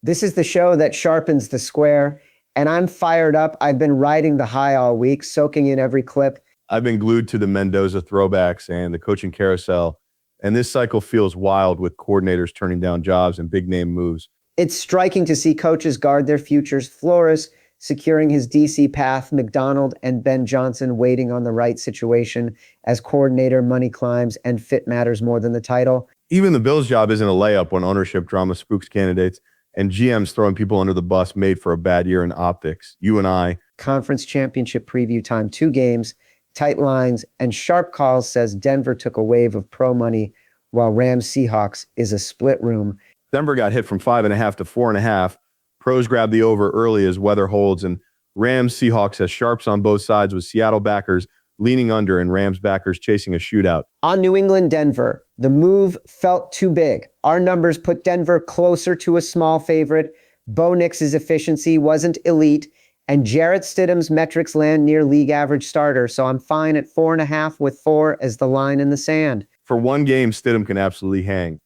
This is the show that sharpens the square, and I'm fired up. I've been riding the high all week, soaking in every clip. I've been glued to the Mendoza throwbacks and the coaching carousel, and this cycle feels wild with coordinators turning down jobs and big name moves. It's striking to see coaches guard their futures. Flores securing his DC path, McDonald and Ben Johnson waiting on the right situation as coordinator money climbs and fit matters more than the title. Even the Bills' job isn't a layup when ownership drama spooks candidates and GMs throwing people under the bus made for a bad year in optics. You and I. Conference championship preview time, 2 games, tight lines, and Sharp Calls says Denver took a wave of pro money while Rams Seahawks is a split room. Denver got hit from 5.5 to 4.5. Pros grabbed the over early as weather holds, and Rams Seahawks has sharps on both sides with Seattle backers leaning under and Rams backers chasing a shootout. On New England, Denver, the move felt too big. Our numbers put Denver closer to a small favorite. Bo Nix's efficiency wasn't elite, and Jarrett Stidham's metrics land near league average starter, so I'm fine at 4.5 with 4 as the line in the sand. For one game, Stidham can absolutely hang,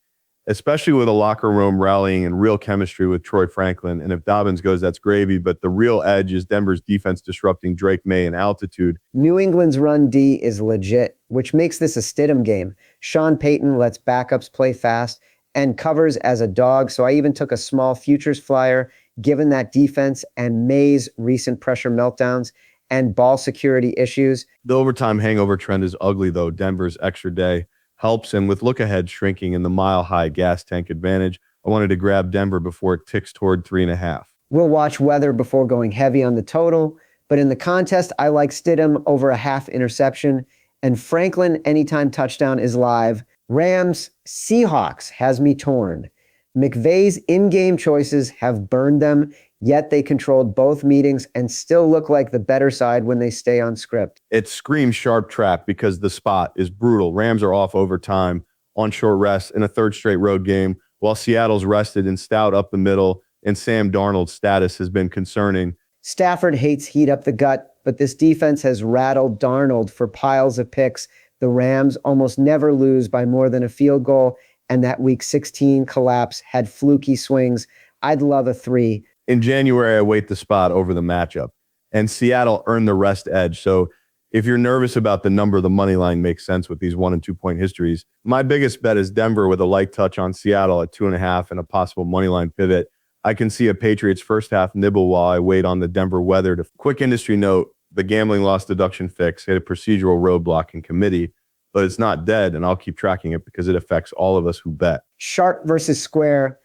especially with a locker room rallying and real chemistry with Troy Franklin. And if Dobbins goes, that's gravy. But the real edge is Denver's defense disrupting Drake May in altitude. New England's run D is legit, which makes this a Stidham game. Sean Payton lets backups play fast and covers as a dog. So I even took a small futures flyer, given that defense and May's recent pressure meltdowns and ball security issues. The overtime hangover trend is ugly, though. Denver's extra day helps, and with look-ahead shrinking in the mile-high gas tank advantage, I wanted to grab Denver before it ticks toward 3.5. We'll watch weather before going heavy on the total, but in the contest, I like Stidham over a half interception, and Franklin anytime touchdown is live. Rams Seahawks has me torn. McVay's in-game choices have burned them, yet they controlled both meetings and still look like the better side when they stay on script. It screams sharp trap because the spot is brutal. Rams are off overtime on short rest in a third straight road game, while Seattle's rested and stout up the middle, and Sam Darnold's status has been concerning. Stafford hates heat up the gut, but this defense has rattled Darnold for piles of picks. The Rams almost never lose by more than a field goal, and that Week 16 collapse had fluky swings. I'd love a 3. In January, I weight the spot over the matchup, and Seattle earned the rest edge. So if you're nervous about the number, the money line makes sense with these 1 and 2 point histories. My biggest bet is Denver with a light touch on Seattle at 2.5 and a possible money line pivot. I can see a Patriots first half nibble while I wait on the Denver weather. Quick industry note, the gambling loss deduction fix hit a procedural roadblock in committee, but it's not dead, and I'll keep tracking it because it affects all of us who bet. Sharp versus square.